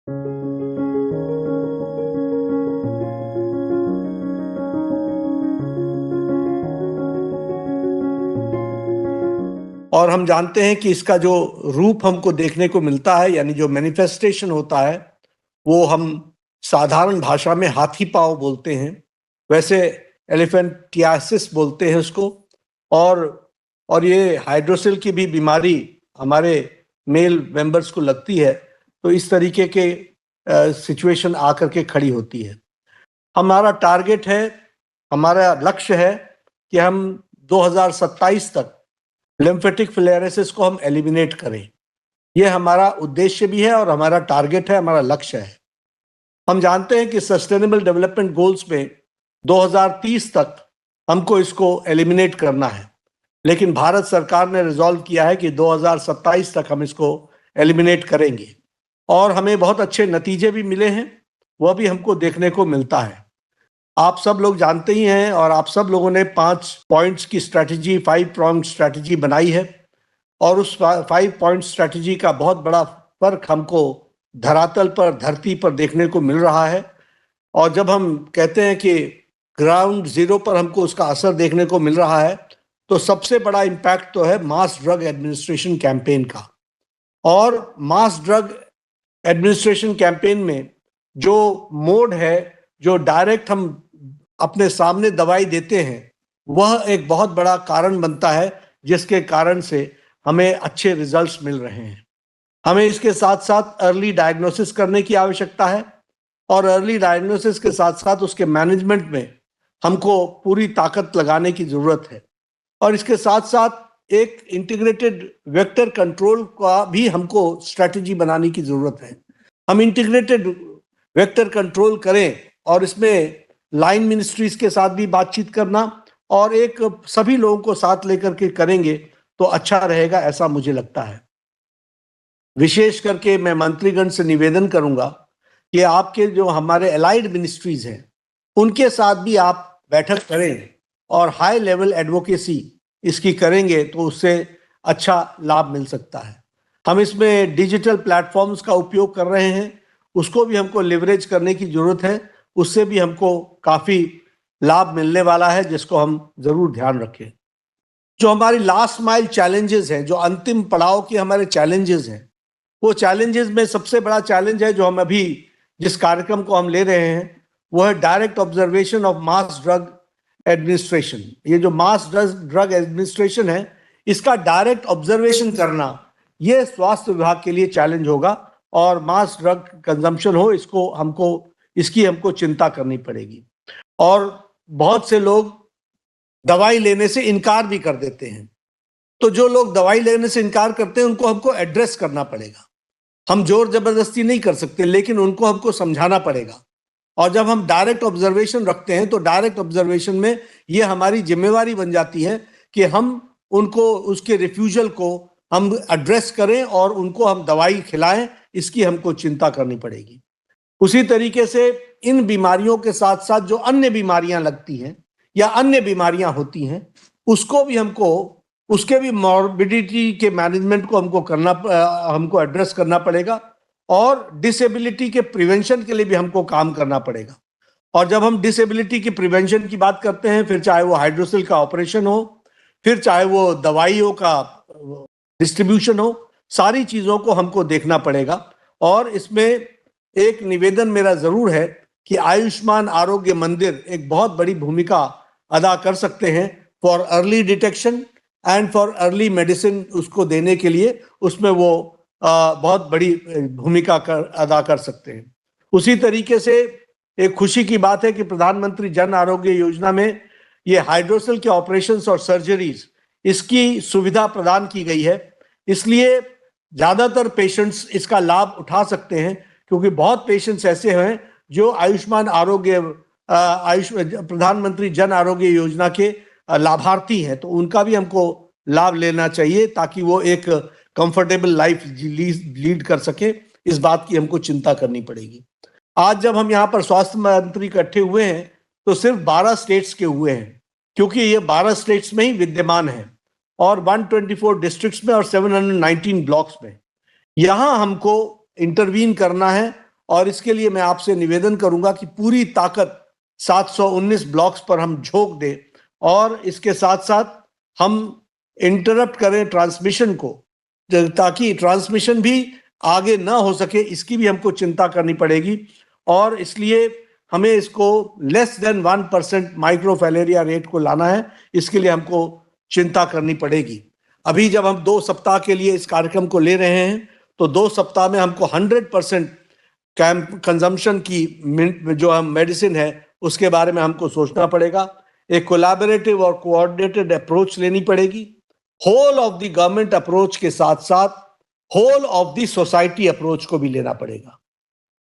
और हम जानते हैं कि इसका जो रूप हमको देखने को मिलता है, यानी जो मैनिफेस्टेशन होता है, वो हम साधारण भाषा में हाथी पाँव बोलते हैं, वैसे एलिफेंटियासिस बोलते हैं उसको। और ये हाइड्रोसिल की भी बीमारी हमारे मेल मेंबर्स को लगती है, तो इस तरीके के सिचुएशन आकर के खड़ी होती है। हमारा टारगेट है, हमारा लक्ष्य है कि हम 2027 तक लिम्फेटिक फिलेरियासिस को हम एलिमिनेट करें। ये हमारा उद्देश्य भी है और हमारा टारगेट है, हमारा लक्ष्य है। हम जानते हैं कि सस्टेनेबल डेवलपमेंट गोल्स में 2030 तक हमको इसको एलिमिनेट करना है, लेकिन भारत सरकार ने रिजॉल्व किया है कि 2027 तक हम इसको एलिमिनेट करेंगे और हमें बहुत अच्छे नतीजे भी मिले हैं, वह भी हमको देखने को मिलता है। आप सब लोग जानते ही हैं और आप सब लोगों ने 5 पॉइंट्स की स्ट्रैटेजी, 5 प्रॉन्ग स्ट्रैटेजी बनाई है और उस 5 पॉइंट स्ट्रैटेजी का बहुत बड़ा फर्क हमको धरातल पर, धरती पर देखने को मिल रहा है। और जब हम कहते हैं कि ग्राउंड जीरो पर हमको उसका असर देखने को मिल रहा है, तो सबसे बड़ा इम्पैक्ट तो है मास ड्रग एडमिनिस्ट्रेशन कैंपेन का। और मास ड्रग एडमिनिस्ट्रेशन कैंपेन में जो मोड है, जो डायरेक्ट हम अपने सामने दवाई देते हैं, वह एक बहुत बड़ा कारण बनता है, जिसके कारण से हमें अच्छे रिजल्ट्स मिल रहे हैं। हमें इसके साथ साथ अर्ली डायग्नोसिस करने की आवश्यकता है और अर्ली डायग्नोसिस के साथ साथ उसके मैनेजमेंट में हमको पूरी ताकत लगाने की जरूरत है। और इसके साथ साथ एक इंटीग्रेटेड वेक्टर कंट्रोल का भी हमको स्ट्रेटजी बनाने की जरूरत है। हम इंटीग्रेटेड वेक्टर कंट्रोल करें और इसमें लाइन मिनिस्ट्रीज के साथ भी बातचीत करना और एक सभी लोगों को साथ लेकर के करेंगे तो अच्छा रहेगा, ऐसा मुझे लगता है। विशेष करके मैं मंत्रीगण से निवेदन करूंगा कि आपके जो हमारे अलाइड मिनिस्ट्रीज हैं, उनके साथ भी आप बैठक करें और हाई लेवल एडवोकेसी इसकी करेंगे तो उससे अच्छा लाभ मिल सकता है। हम इसमें डिजिटल प्लेटफॉर्म्स का उपयोग कर रहे हैं, उसको भी हमको लिवरेज करने की जरूरत है, उससे भी हमको काफी लाभ मिलने वाला है, जिसको हम जरूर ध्यान रखें। जो हमारी लास्ट माइल चैलेंजेस हैं, जो अंतिम पड़ाव के हमारे चैलेंजेस हैं, वो चैलेंजेस में सबसे बड़ा चैलेंज है जो हम अभी जिस कार्यक्रम को हम ले रहे हैं, वो है direct observation of mass drug administration. ये जो मास ड्रग एडमिनिस्ट्रेशन है, इसका डायरेक्ट ऑब्जर्वेशन करना, ये स्वास्थ्य विभाग के लिए चैलेंज होगा और मास ड्रग कंजम्पशन हो, इसकी हमको चिंता करनी पड़ेगी। और बहुत से लोग दवाई लेने से इनकार भी कर देते हैं, तो जो लोग दवाई लेने से इनकार करते हैं उनको हमको एड्रेस करना पड़ेगा। हम जोर जबरदस्ती नहीं कर सकते, लेकिन उनको हमको समझाना पड़ेगा। और जब हम डायरेक्ट ऑब्जर्वेशन रखते हैं तो डायरेक्ट ऑब्जर्वेशन में ये हमारी जिम्मेवारी बन जाती है कि हम उनको, उसके रिफ्यूजल को हम एड्रेस करें और उनको हम दवाई खिलाएं, इसकी हमको चिंता करनी पड़ेगी। उसी तरीके से इन बीमारियों के साथ साथ जो अन्य बीमारियां लगती हैं या अन्य बीमारियां होती हैं, उसको भी उसके भी मॉर्बिडिटी के मैनेजमेंट को हमको एड्रेस करना पड़ेगा और डिसेबिलिटी के प्रिवेंशन के लिए भी हमको काम करना पड़ेगा। और जब हम डिसेबिलिटी की प्रिवेंशन की बात करते हैं, फिर चाहे वो हाइड्रोसिल का ऑपरेशन हो, फिर चाहे वो दवाइयों का डिस्ट्रीब्यूशन हो, सारी चीजों को हमको देखना पड़ेगा। और इसमें एक निवेदन मेरा जरूर है कि आयुष्मान आरोग्य मंदिर एक बहुत बड़ी भूमिका अदा कर सकते हैं for early detection and for early medicine, उसको देने के लिए उसमें वो बहुत बड़ी भूमिका अदा कर सकते हैं। उसी तरीके से एक खुशी की बात है कि प्रधानमंत्री जन आरोग्य योजना में ये हाइड्रोसिल के ऑपरेशंस और सर्जरीज, इसकी सुविधा प्रदान की गई है, इसलिए ज्यादातर पेशेंट्स इसका लाभ उठा सकते हैं, क्योंकि बहुत पेशेंट्स ऐसे हैं जो प्रधानमंत्री जन आरोग्य योजना के लाभार्थी हैं, तो उनका भी हमको लाभ लेना चाहिए ताकि वो एक कंफर्टेबल लाइफ लीड कर सके। इस बात की हमको चिंता करनी पड़ेगी। आज जब हम यहाँ पर स्वास्थ्य मंत्री इकट्ठे हुए हैं तो सिर्फ 12 स्टेट्स के हुए हैं, क्योंकि ये 12 स्टेट्स में ही विद्यमान है और 124 डिस्ट्रिक्ट्स में और 719 ब्लॉक्स में। यहाँ हमको इंटरवीन करना है और इसके लिए मैं आपसे निवेदन करूंगा कि पूरी ताकत 719 ब्लॉक्स पर हम झोंक दें और इसके साथ साथ हम इंटरप्ट करें ट्रांसमिशन को, ताकि ट्रांसमिशन भी आगे ना हो सके, इसकी भी हमको चिंता करनी पड़ेगी। और इसलिए हमें इसको लेस देन 1% माइक्रोफैलेरिया रेट को लाना है, इसके लिए हमको चिंता करनी पड़ेगी। अभी जब हम 2 सप्ताह के लिए इस कार्यक्रम को ले रहे हैं तो 2 सप्ताह में हमको 100% कंजम्पशन की जो हम मेडिसिन है उसके बारे में हमको सोचना पड़ेगा। एक कोलैबोरेटिव और कोऑर्डिनेटेड अप्रोच लेनी पड़ेगी। Whole of the government approach के साथ साथ whole of the society approach को भी लेना पड़ेगा।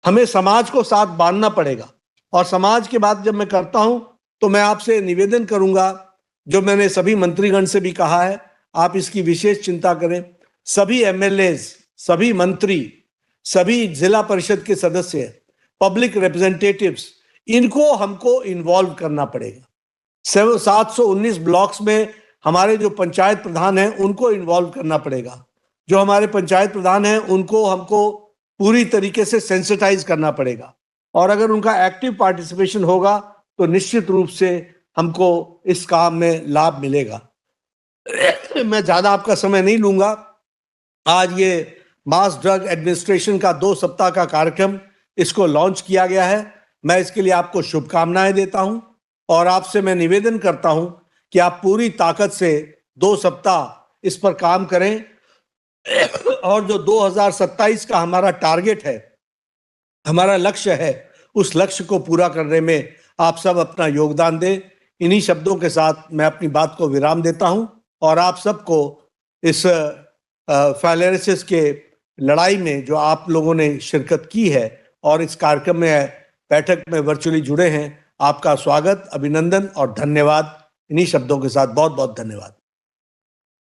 हमें समाज को साथ बांधना पड़ेगा। और समाज की बात जब मैं करता हूं तो मैं आपसे निवेदन करूंगा, जो मैंने सभी मंत्रीगण से भी कहा है, आप इसकी विशेष चिंता करें। सभी एमएलएज, सभी मंत्री, सभी जिला परिषद के सदस्य, पब्लिक रिप्रेजेंटेटिव्स, इनको हमको इन्वॉल्व करना पड़ेगा। 719 ब्लॉक्स में हमारे जो पंचायत प्रधान हैं उनको इन्वॉल्व करना पड़ेगा। जो हमारे पंचायत प्रधान हैं उनको हमको पूरी तरीके से सेंसिटाइज करना पड़ेगा। और अगर उनका एक्टिव पार्टिसिपेशन होगा तो निश्चित रूप से हमको इस काम में लाभ मिलेगा। मैं ज्यादा आपका समय नहीं लूंगा। आज ये मास ड्रग एडमिनिस्ट्रेशन का 2 सप्ताह का कार्यक्रम इसको लॉन्च किया गया है। मैं इसके लिए आपको शुभकामनाएं देता हूं और आपसे मैं निवेदन करता हूं कि आप पूरी ताकत से 2 सप्ताह इस पर काम करें और जो 2027 का हमारा टारगेट है, हमारा लक्ष्य है, उस लक्ष्य को पूरा करने में आप सब अपना योगदान दें। इन्हीं शब्दों के साथ मैं अपनी बात को विराम देता हूं और आप सबको इस फाइलेरिसिस के लड़ाई में जो आप लोगों ने शिरकत की है और इस कार्यक्रम में बैठक में वर्चुअली जुड़े हैं, आपका स्वागत, अभिनंदन और धन्यवाद। इन्हीं शब्दों के साथ बहुत बहुत धन्यवाद।